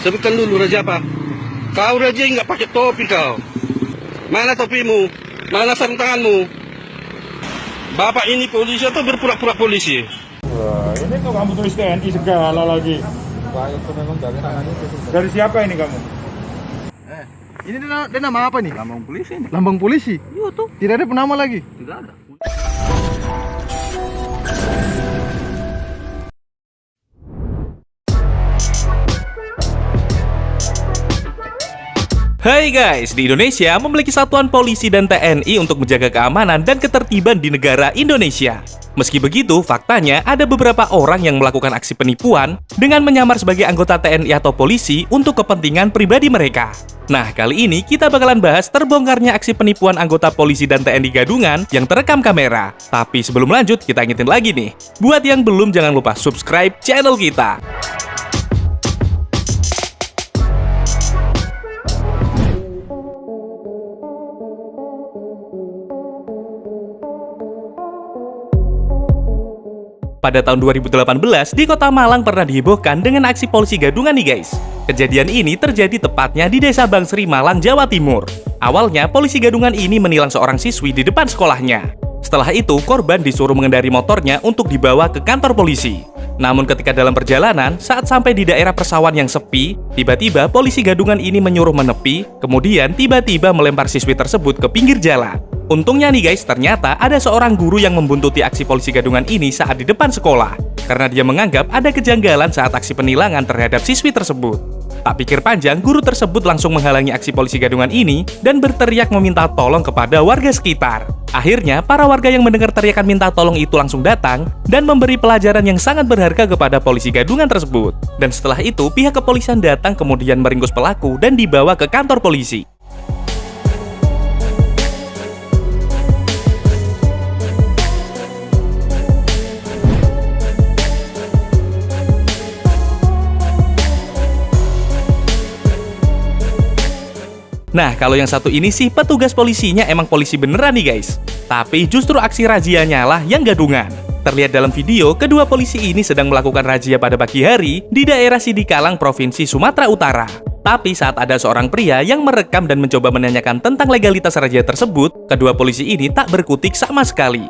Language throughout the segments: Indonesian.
Sebutkan dulu raja apa? Kau raja nggak pakai topi kau. Mana topimu? Mana sarung tanganmu? Bapak ini polisi atau berpura-pura polisi? Wah, ini kok kamu tulis TNI segala lagi. Pak, itu memang dari tangannya itu. Dari siapa ini kamu? Ini dia nama apa nih? Lambang polisi ini. Lambang polisi? Iya tuh. Tidak ada penama lagi? Tidak ada. Hai guys, di Indonesia memiliki satuan polisi dan TNI untuk menjaga keamanan dan ketertiban di negara Indonesia. Meski begitu, faktanya ada beberapa orang yang melakukan aksi penipuan dengan menyamar sebagai anggota TNI atau polisi untuk kepentingan pribadi mereka. Nah, kali ini kita bakalan bahas terbongkarnya aksi penipuan anggota polisi dan TNI gadungan yang terekam kamera. Tapi sebelum lanjut, kita ingetin lagi nih. Buat yang belum, jangan lupa subscribe channel kita. Pada tahun 2018, di kota Malang pernah dihebohkan dengan aksi polisi gadungan nih guys. Kejadian ini terjadi tepatnya di Desa Bangsri, Malang, Jawa Timur. Awalnya, polisi gadungan ini menilang seorang siswi di depan sekolahnya. Setelah itu, korban disuruh mengendari motornya untuk dibawa ke kantor polisi. Namun ketika dalam perjalanan, saat sampai di daerah persawahan yang sepi, tiba-tiba polisi gadungan ini menyuruh menepi, kemudian tiba-tiba melempar siswi tersebut ke pinggir jalan. Untungnya nih guys, ternyata ada seorang guru yang membuntuti aksi polisi gadungan ini saat di depan sekolah. Karena dia menganggap ada kejanggalan saat aksi penilangan terhadap siswi tersebut. Tak pikir panjang, guru tersebut langsung menghalangi aksi polisi gadungan ini dan berteriak meminta tolong kepada warga sekitar. Akhirnya, para warga yang mendengar teriakan minta tolong itu langsung datang dan memberi pelajaran yang sangat berharga kepada polisi gadungan tersebut. Dan setelah itu, pihak kepolisian datang kemudian meringkus pelaku dan dibawa ke kantor polisi. Nah, kalau yang satu ini sih petugas polisinya emang polisi beneran nih guys. Tapi justru aksi razianya lah yang gadungan. Terlihat dalam video, kedua polisi ini sedang melakukan razia pada pagi hari di daerah Sidikalang, Provinsi Sumatera Utara. Tapi saat ada seorang pria yang merekam dan mencoba menanyakan tentang legalitas razia tersebut, kedua polisi ini tak berkutik sama sekali.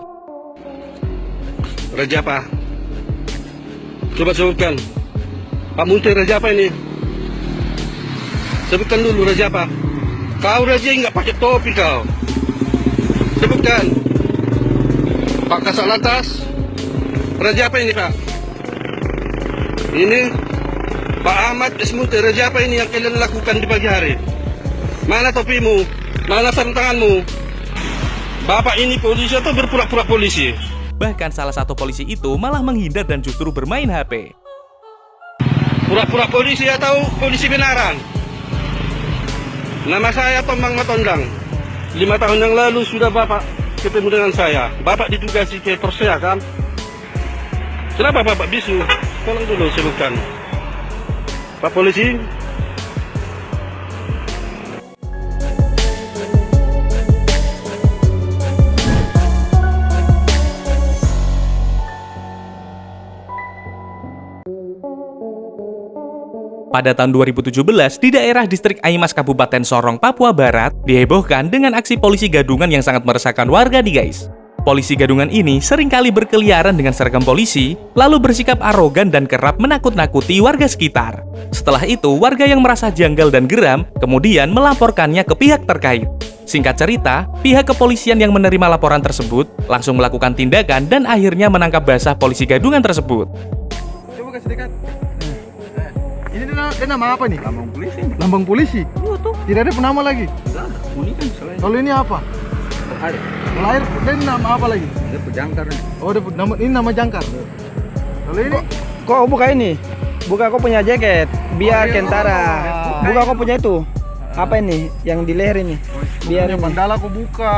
Raja apa? Coba sebutkan. Pak Muntir, raja apa ini? Sebutkan dulu raja apa? Kau raja nggak pakai topi kau. Sebutkan. Pak Kasat Lantas. Raja apa ini Pak? Ini Pak Ahmad Esmunte. Raja apa ini yang kalian lakukan di pagi hari? Mana topimu? Mana sarung tanganmu? Bapak ini polisi atau berpura-pura polisi? Bahkan salah satu polisi itu malah menghindar dan justru bermain HP. Pura-pura polisi atau polisi benaran? Nama saya Tomang Matondang. 5 tahun yang lalu sudah Bapak ketemu dengan saya. Bapak ditugasi ke Persea kan? Kenapa Bapak bisu? Tolong dulu sebutkan. Pak Polisi. Pada tahun 2017, di daerah distrik Aimas, Kabupaten Sorong, Papua Barat, dihebohkan dengan aksi polisi gadungan yang sangat meresahkan warga nih guys. Polisi gadungan ini seringkali berkeliaran dengan seragam polisi, lalu bersikap arogan dan kerap menakut-nakuti warga sekitar. Setelah itu, warga yang merasa janggal dan geram, kemudian melaporkannya ke pihak terkait. Singkat cerita, pihak kepolisian yang menerima laporan tersebut langsung melakukan tindakan dan akhirnya menangkap basah polisi gadungan tersebut. Coba kasih dekat. Ini dia nama apa nih? Lambang polisi ini. Lambang polisi? Iya tuh. Tidak ada penama lagi? Tidak ada. Ini kan selain Kalau ini apa? air. Lahir dan nama apa lagi? Dia pejangkar nih. Oh, ini nama jangkar. Kalau ini? Kok buka ini? Buka kok punya jaket biar kentara. Buka kok punya itu. Apa ini yang di leher ini? Biar Punya ini. mandala aku buka.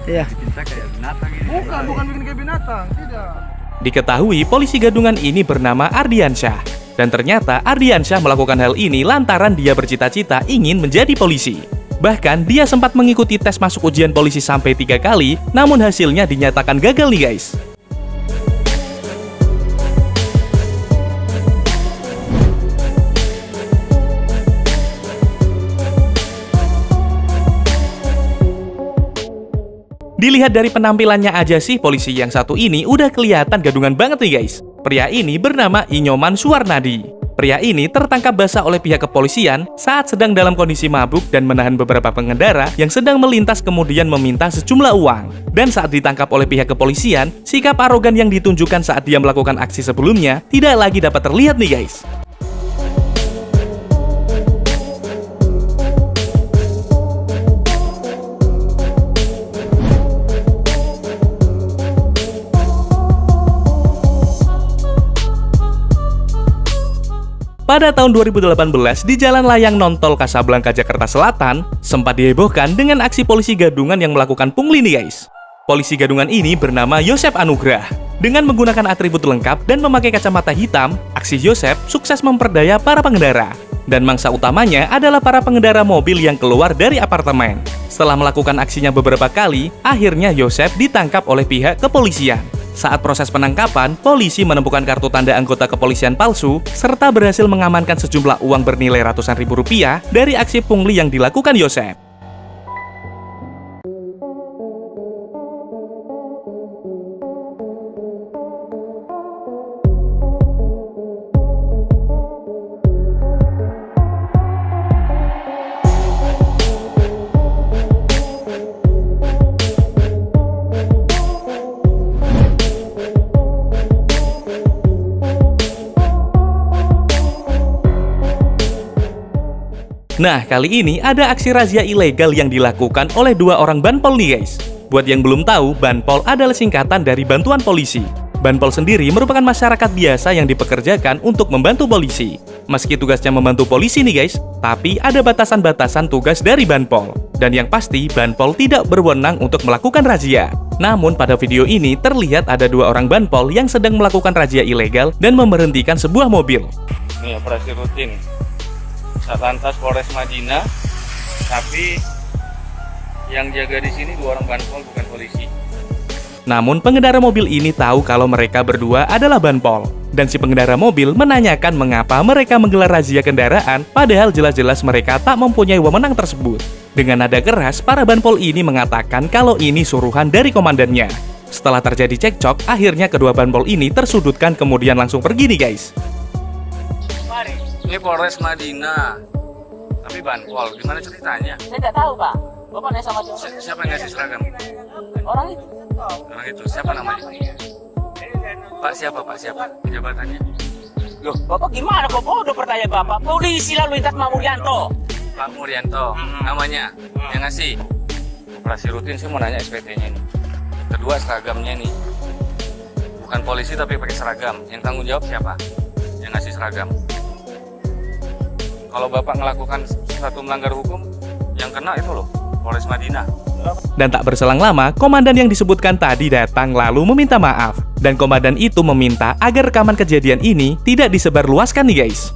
Iya. Kita kayak binatang ini. Bukan bikin kayak binatang, tidak. Diketahui polisi gadungan ini bernama Ardiansyah. Dan ternyata Ardiansyah melakukan hal ini lantaran dia bercita-cita ingin menjadi polisi. Bahkan dia sempat mengikuti tes masuk ujian polisi sampai 3 kali, namun hasilnya dinyatakan gagal nih guys. Dilihat dari penampilannya aja sih, polisi yang satu ini udah kelihatan gadungan banget nih guys. Pria ini bernama Inyoman Suwarnadi. Pria ini tertangkap basah oleh pihak kepolisian saat sedang dalam kondisi mabuk dan menahan beberapa pengendara yang sedang melintas kemudian meminta sejumlah uang. Dan saat ditangkap oleh pihak kepolisian, sikap arogan yang ditunjukkan saat dia melakukan aksi sebelumnya tidak lagi dapat terlihat nih guys. Pada tahun 2018, di Jalan Layang Nontol Kasablanka, Jakarta Selatan, sempat dihebohkan dengan aksi polisi gadungan yang melakukan pungli nih guys. Polisi gadungan ini bernama Yosep Anugrah. Dengan menggunakan atribut lengkap dan memakai kacamata hitam, aksi Yosep sukses memperdaya para pengendara. Dan mangsa utamanya adalah para pengendara mobil yang keluar dari apartemen. Setelah melakukan aksinya beberapa kali, akhirnya Yosep ditangkap oleh pihak kepolisian. Saat proses penangkapan, polisi menemukan kartu tanda anggota kepolisian palsu, serta berhasil mengamankan sejumlah uang bernilai ratusan ribu rupiah dari aksi pungli yang dilakukan Yosep. Nah, kali ini ada aksi razia ilegal yang dilakukan oleh dua orang banpol nih guys. Buat yang belum tahu, banpol adalah singkatan dari bantuan polisi. Banpol sendiri merupakan masyarakat biasa yang dipekerjakan untuk membantu polisi. Meski tugasnya membantu polisi nih guys, tapi ada batasan-batasan tugas dari banpol. Dan yang pasti, banpol tidak berwenang untuk melakukan razia. Namun pada video ini terlihat ada dua orang banpol yang sedang melakukan razia ilegal dan memberhentikan sebuah mobil. Ini operasi rutin Satlantas Polres Madinah, tapi yang jaga di sini dua orang banpol, bukan polisi. Namun pengendara mobil ini tahu kalau mereka berdua adalah banpol. Dan si pengendara mobil menanyakan mengapa mereka menggelar razia kendaraan, padahal jelas-jelas mereka tak mempunyai wewenang tersebut. Dengan nada keras, para banpol ini mengatakan kalau ini suruhan dari komandannya. Setelah terjadi cekcok, akhirnya kedua banpol ini tersudutkan kemudian langsung pergi nih guys. Ini Polres Madinah, tapi banpol, gimana ceritanya? Saya tidak tahu, Pak. Bapak nanya sama cowok. Siapa yang ngasih seragam? Orang itu. Orang itu, siapa namanya? Pak siapa, Pak siapa? Jabatannya? Loh, Bapak gimana kok bodoh pertanyaan Bapak? Polisi lalu lintas Pak Muryanto. Pak Muryanto, namanya? Yang ngasih? Operasi rutin, saya mau nanya SPT-nya nih. Kedua, seragamnya nih. Bukan polisi tapi pakai seragam. Yang tanggung jawab siapa? Yang ngasih seragam. Kalau Bapak melakukan satu melanggar hukum, yang kena itu loh, Polres Madinah. Dan tak berselang lama, komandan yang disebutkan tadi datang lalu meminta maaf. Dan komandan itu meminta agar rekaman kejadian ini tidak disebarluaskan nih guys.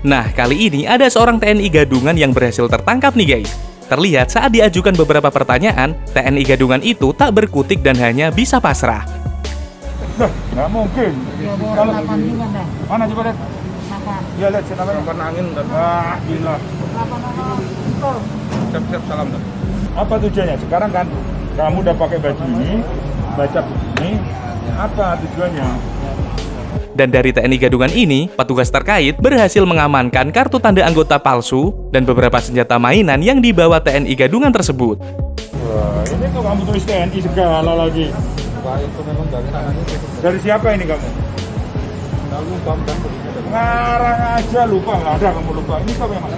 Nah, kali ini ada seorang TNI Gadungan yang berhasil tertangkap nih guys. Terlihat saat diajukan beberapa pertanyaan, TNI Gadungan itu tak berkutik dan hanya bisa pasrah. Dah, nggak mungkin. Kalau mana coba lihat? Ya lihat siapa yang karena angin dan gila. Siap-siap salam dah. Apa tujuannya? Sekarang kan kamu udah pakai baju ini, baca ini, apa tujuannya? Dan dari TNI Gadungan ini, petugas terkait berhasil mengamankan kartu tanda anggota palsu dan beberapa senjata mainan yang dibawa TNI Gadungan tersebut. Wah, ini kok kamu tulis TNI segala lagi? Pak, itu memang dari namanya. Dari siapa ini kamu? Nggak lupa, ngarang aja lupa, nggak ada kamu lupa. Ini siapa yang mana?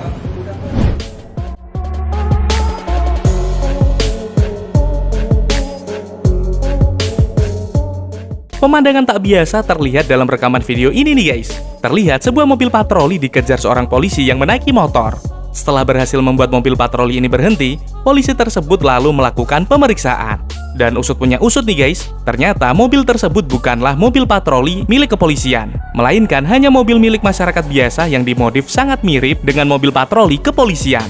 Pemandangan tak biasa terlihat dalam rekaman video ini nih guys. Terlihat sebuah mobil patroli dikejar seorang polisi yang menaiki motor. Setelah berhasil membuat mobil patroli ini berhenti, polisi tersebut lalu melakukan pemeriksaan. Dan usut punya usut nih guys, ternyata mobil tersebut bukanlah mobil patroli milik kepolisian, melainkan hanya mobil milik masyarakat biasa yang dimodif sangat mirip dengan mobil patroli kepolisian.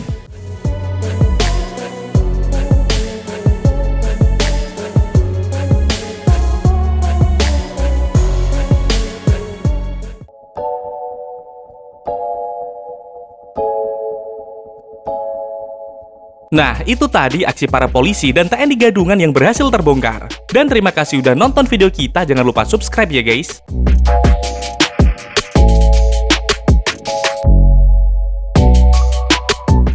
Nah, itu tadi aksi para polisi dan TNI Gadungan yang berhasil terbongkar. Dan terima kasih udah nonton video kita, jangan lupa subscribe ya guys.